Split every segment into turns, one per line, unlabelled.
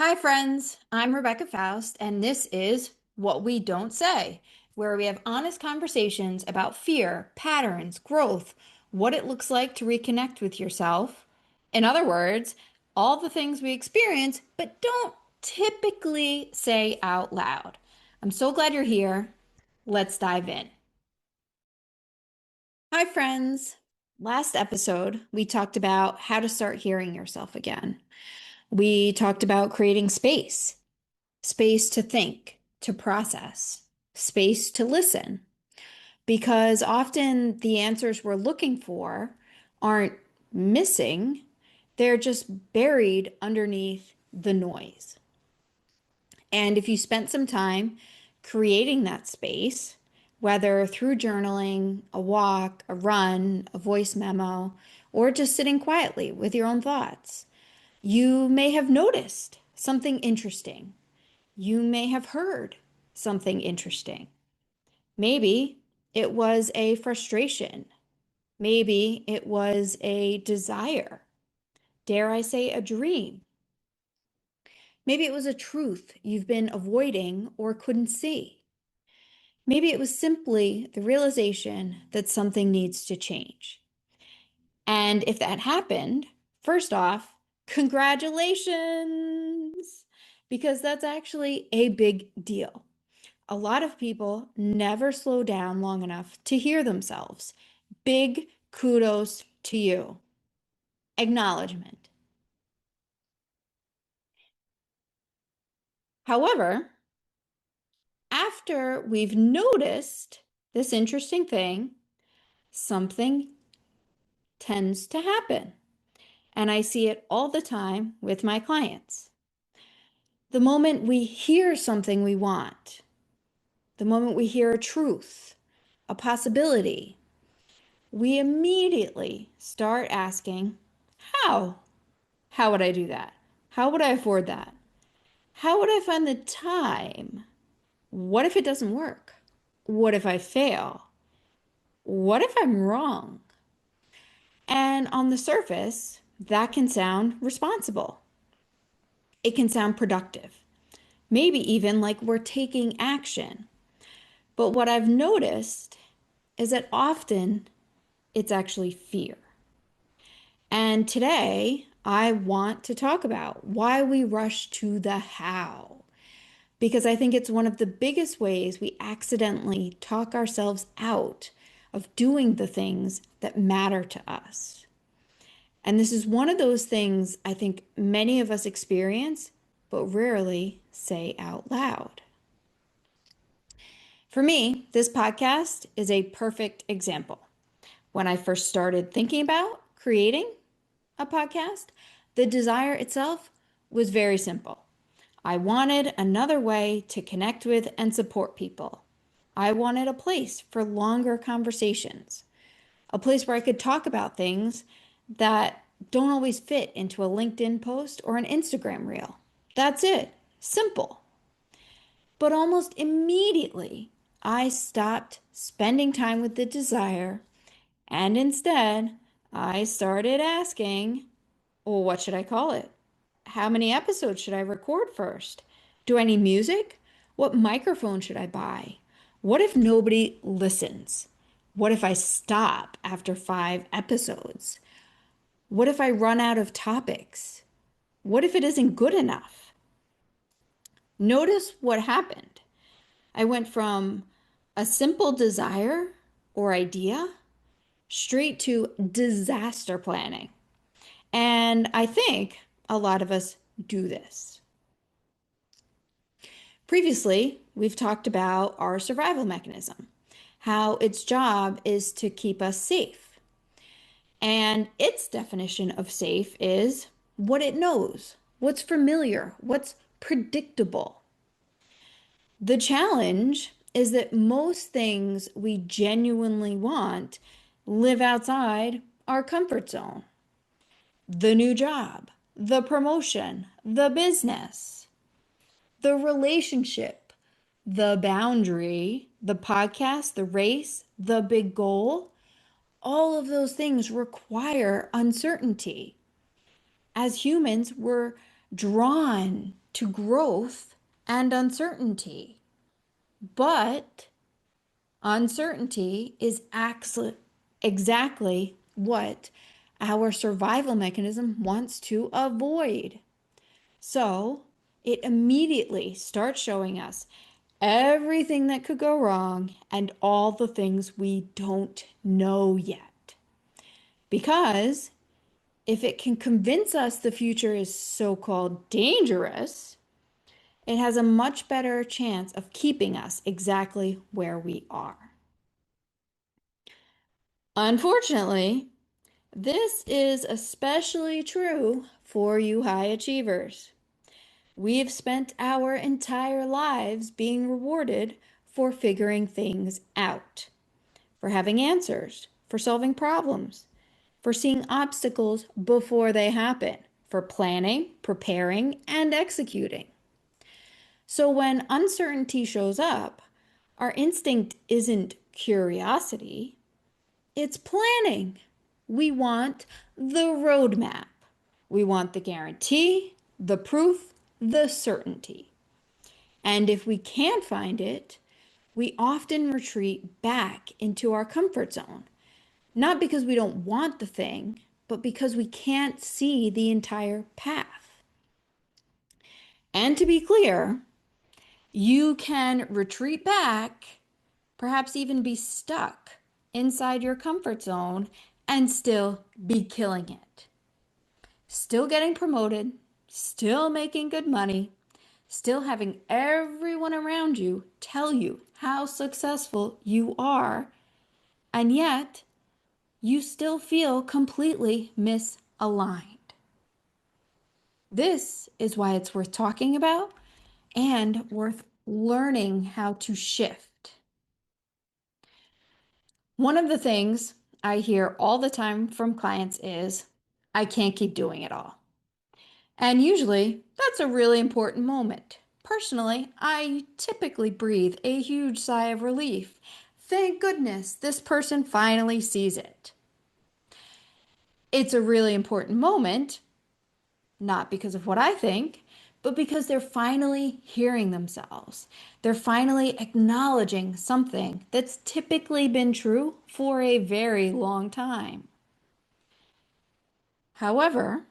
Hi, friends. I'm Rebecca Faust, and this is What We Don't Say, where we have honest conversations about fear, patterns, growth, what it looks like to reconnect with yourself. In other words, all the things we experience but don't typically say out loud. I'm so glad you're here. Let's dive in. Hi, friends. Last episode, we talked about how to start hearing yourself again. We talked about creating space to think, to process, space to listen, because often the answers we're looking for aren't missing, they're just buried underneath the noise. And if you spent some time creating that space, whether through journaling, a walk, a run, a voice memo, or just sitting quietly with your own thoughts, you may have noticed something interesting. You may have heard something interesting. Maybe it was a frustration. Maybe it was a desire. Dare I say a dream? Maybe it was a truth you've been avoiding or couldn't see. Maybe it was simply the realization that something needs to change. And if that happened, first off, congratulations, because that's actually a big deal. A lot of people never slow down long enough to hear themselves. Big kudos to you. Acknowledgement. However, after we've noticed this interesting thing, something tends to happen. And I see it all the time with my clients. The moment we hear something we want, the moment we hear a truth, a possibility, we immediately start asking, how? How would I do that? How would I afford that? How would I find the time? What if it doesn't work? What if I fail? What if I'm wrong? And on the surface, that can sound responsible. It can sound productive, maybe even like we're taking action. But what I've noticed is that often it's actually fear. And today, I want to talk about why we rush to the how, because I think it's one of the biggest ways we accidentally talk ourselves out of doing the things that matter to us. And this is one of those things I think many of us experience, but rarely say out loud. For me, this podcast is a perfect example. When I first started thinking about creating a podcast, the desire itself was very simple. I wanted another way to connect with and support people. I wanted a place for longer conversations, a place where I could talk about things that don't always fit into a LinkedIn post or an Instagram reel. That's it. Simple. But almost immediately, I stopped spending time with the desire and instead, I started asking, well, what should I call it? How many episodes should I record first? Do I need music? What microphone should I buy? What if nobody listens? What if I stop after 5 episodes? What if I run out of topics? What if it isn't good enough? Notice what happened. I went from a simple desire or idea straight to disaster planning. And I think a lot of us do this. Previously, we've talked about our survival mechanism, how its job is to keep us safe. And its definition of safe is what it knows, what's familiar, what's predictable. The challenge is that most things we genuinely want live outside our comfort zone. The new job, the promotion, the business, the relationship, the boundary, the podcast, the race, the big goal, all of those things require uncertainty. As humans, we're drawn to growth and uncertainty. But uncertainty is exactly what our survival mechanism wants to avoid. So it immediately starts showing us everything that could go wrong and all the things we don't know yet. Because if it can convince us the future is so-called dangerous, it has a much better chance of keeping us exactly where we are. Unfortunately, this is especially true for you high achievers. We've spent our entire lives being rewarded for figuring things out, for having answers, for solving problems, for seeing obstacles before they happen, for planning, preparing, and executing. So when uncertainty shows up, our instinct isn't curiosity, it's planning. We want the roadmap. We want the guarantee, the proof, the certainty. And if we can't find it, we often retreat back into our comfort zone. Not because we don't want the thing, but because we can't see the entire path. And to be clear, you can retreat back, perhaps even be stuck inside your comfort zone and still be killing it. Still getting promoted, still making good money, still having everyone around you tell you how successful you are, and yet you still feel completely misaligned. This is why it's worth talking about and worth learning how to shift. One of the things I hear all the time from clients is, I can't keep doing it all. And usually that's a really important moment. Personally, I typically breathe a huge sigh of relief. Thank goodness this person finally sees it. It's a really important moment, not because of what I think, but because they're finally hearing themselves. They're finally acknowledging something that's typically been true for a very long time. However,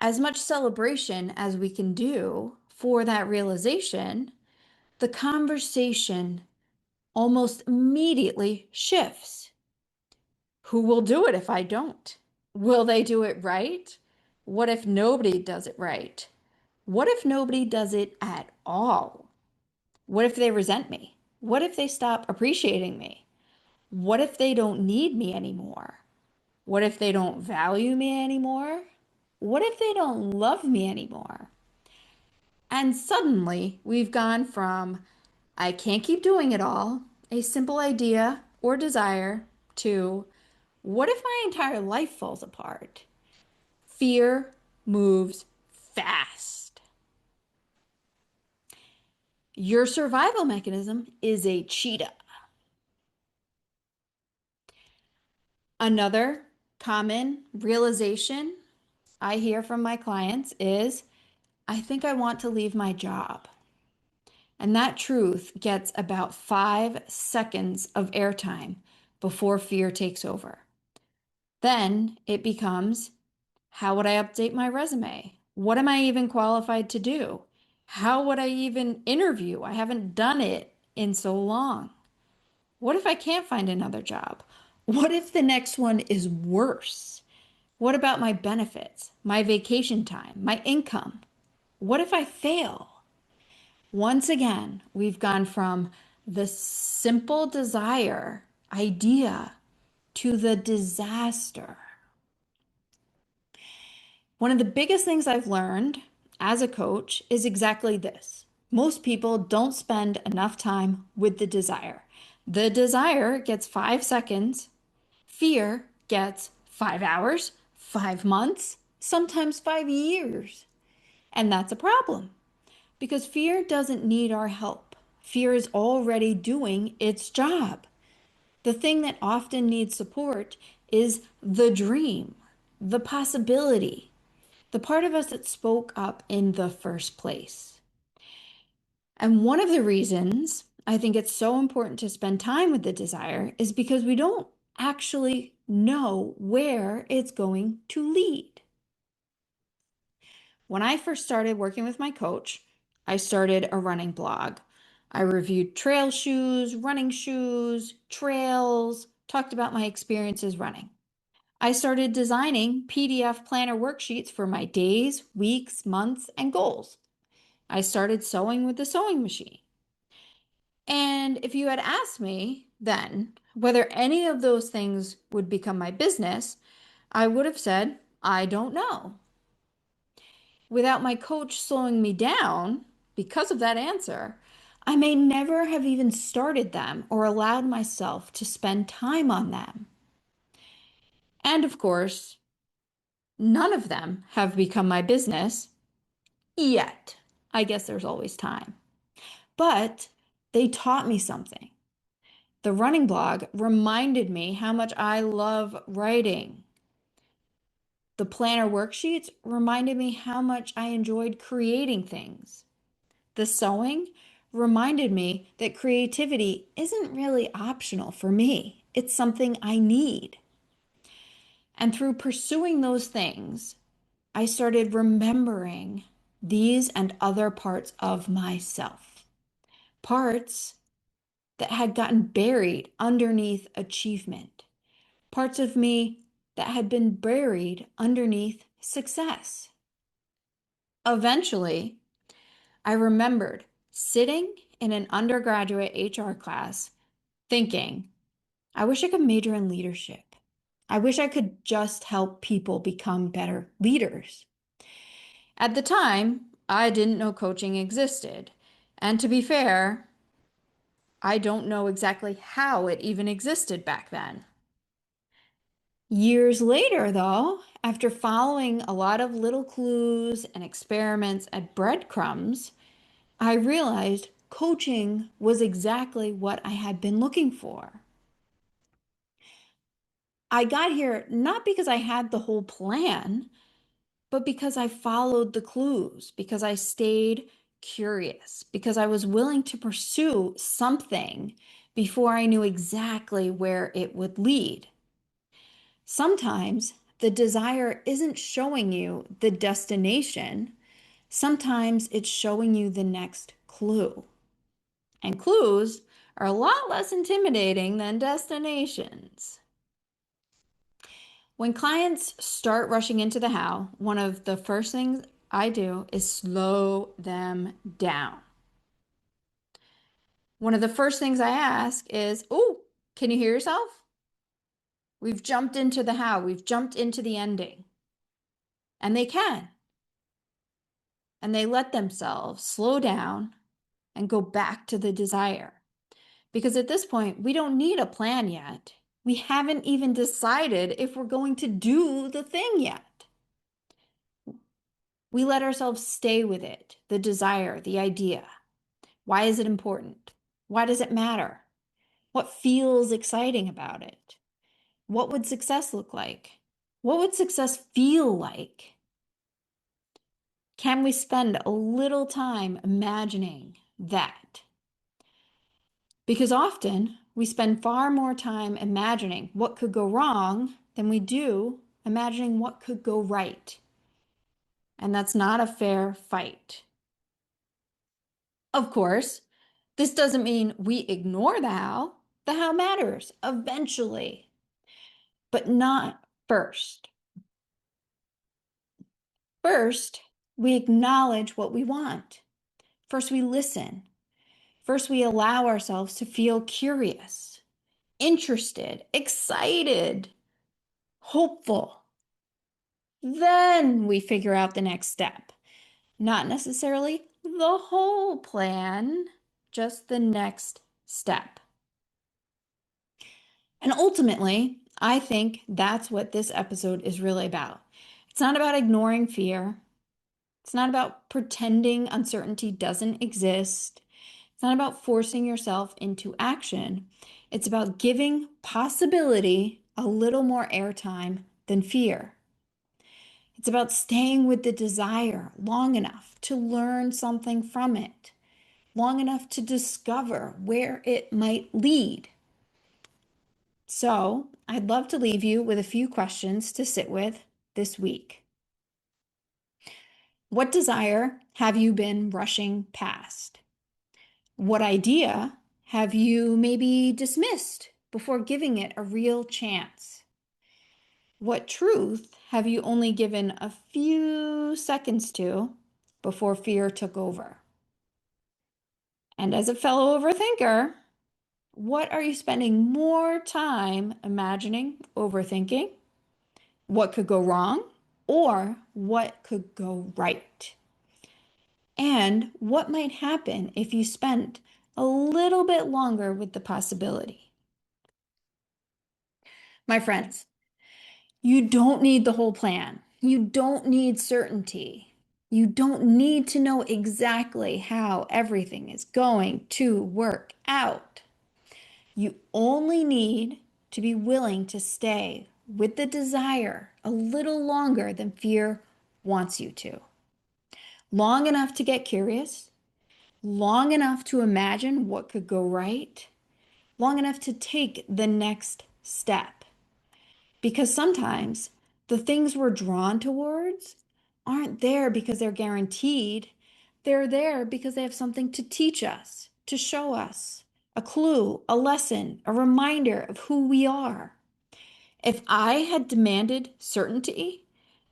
as much celebration as we can do for that realization, the conversation almost immediately shifts. Who will do it if I don't? Will they do it right? What if nobody does it right? What if nobody does it at all? What if they resent me? What if they stop appreciating me? What if they don't need me anymore? What if they don't value me anymore? What if they don't love me anymore? And suddenly we've gone from, I can't keep doing it all, a simple idea or desire, to, what if my entire life falls apart? Fear moves fast. Your survival mechanism is a cheetah. Another common realization I hear from my clients is, I think I want to leave my job. And that truth gets about 5 seconds of airtime before fear takes over. Then it becomes, how would I update my resume? What am I even qualified to do? How would I even interview? I haven't done it in so long. What if I can't find another job? What if the next one is worse? What about my benefits, my vacation time, my income? What if I fail? Once again, we've gone from the simple desire idea to the disaster. One of the biggest things I've learned as a coach is exactly this. Most people don't spend enough time with the desire. The desire gets 5 seconds, fear gets 5 hours, 5 months, sometimes 5 years. And that's a problem because fear doesn't need our help. Fear is already doing its job. The thing that often needs support is the dream, the possibility. the part of us that spoke up in the first place. And one of the reasons I think it's so important to spend time with the desire is because we don't actually know where it's going to lead. When I first started working with my coach, I started a running blog. I reviewed trail shoes, running shoes, trails, talked about my experiences running. I started designing PDF planner worksheets for my days, weeks, months, and goals. I started sewing with the sewing machine. And if you had asked me then whether any of those things would become my business, I would have said, I don't know. Without my coach slowing me down because of that answer, I may never have even started them or allowed myself to spend time on them. And of course, none of them have become my business yet. I guess there's always time. But they taught me something. The running blog reminded me how much I love writing. The planner worksheets reminded me how much I enjoyed creating things. The sewing reminded me that creativity isn't really optional for me. It's something I need. And through pursuing those things, I started remembering these and other parts of myself. Parts that had gotten buried underneath achievement. Parts of me that had been buried underneath success. Eventually, I remembered sitting in an undergraduate HR class thinking, I wish I could major in leadership. I wish I could just help people become better leaders. At the time, I didn't know coaching existed. And to be fair, I don't know exactly how it even existed back then. Years later, though, after following a lot of little clues and experiments and breadcrumbs, I realized coaching was exactly what I had been looking for. I got here not because I had the whole plan, but because I followed the clues, because I stayed curious, because I was willing to pursue something before I knew exactly where it would lead. Sometimes the desire isn't showing you the destination. Sometimes it's showing you the next clue. And clues are a lot less intimidating than destinations. When clients start rushing into the how, one of the first things I do is slow them down. One of the first things I ask is, oh, can you hear yourself? We've jumped into the how, we've jumped into the ending. And they can. And they let themselves slow down and go back to the desire. Because at this point, we don't need a plan yet. We haven't even decided if we're going to do the thing yet. We let ourselves stay with it, the desire, the idea. Why is it important? Why does it matter? What feels exciting about it? What would success look like? What would success feel like? Can we spend a little time imagining that? Because often we spend far more time imagining what could go wrong than we do imagining what could go right. And that's not a fair fight. Of course, this doesn't mean we ignore the how. The how matters eventually, but not first. First, we acknowledge what we want. First, we listen. First, we allow ourselves to feel curious, interested, excited, hopeful. Then we figure out the next step. Not necessarily the whole plan, just the next step. And ultimately, I think that's what this episode is really about. It's not about ignoring fear. It's not about pretending uncertainty doesn't exist. It's not about forcing yourself into action. It's about giving possibility a little more airtime than fear. It's about staying with the desire long enough to learn something from it, long enough to discover where it might lead. So, I'd love to leave you with a few questions to sit with this week. What desire have you been rushing past? What idea have you maybe dismissed before giving it a real chance? What truth have you only given a few seconds to before fear took over? And as a fellow overthinker, what are you spending more time imagining, overthinking? What could go wrong or what could go right? And what might happen if you spent a little bit longer with the possibility? My friends, you don't need the whole plan. You don't need certainty. You don't need to know exactly how everything is going to work out. You only need to be willing to stay with the desire a little longer than fear wants you to. Long enough to get curious, long enough to imagine what could go right, long enough to take the next step. Because sometimes the things we're drawn towards aren't there because they're guaranteed. They're there because they have something to teach us, to show us a clue, a lesson, a reminder of who we are. If I had demanded certainty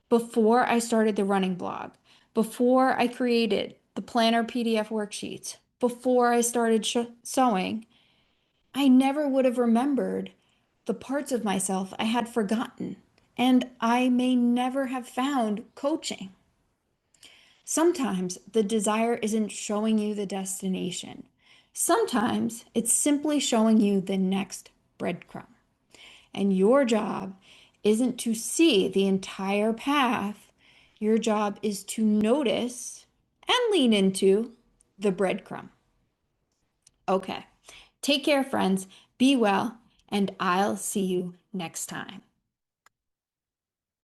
before I started the running blog, before I created the planner PDF worksheets, before I started sewing, I never would have remembered the parts of myself I had forgotten, and I may never have found coaching. Sometimes the desire isn't showing you the destination. Sometimes it's simply showing you the next breadcrumb. And your job isn't to see the entire path. Your job is to notice and lean into the breadcrumb. Okay. Take care, friends. Be well, and I'll see you next time.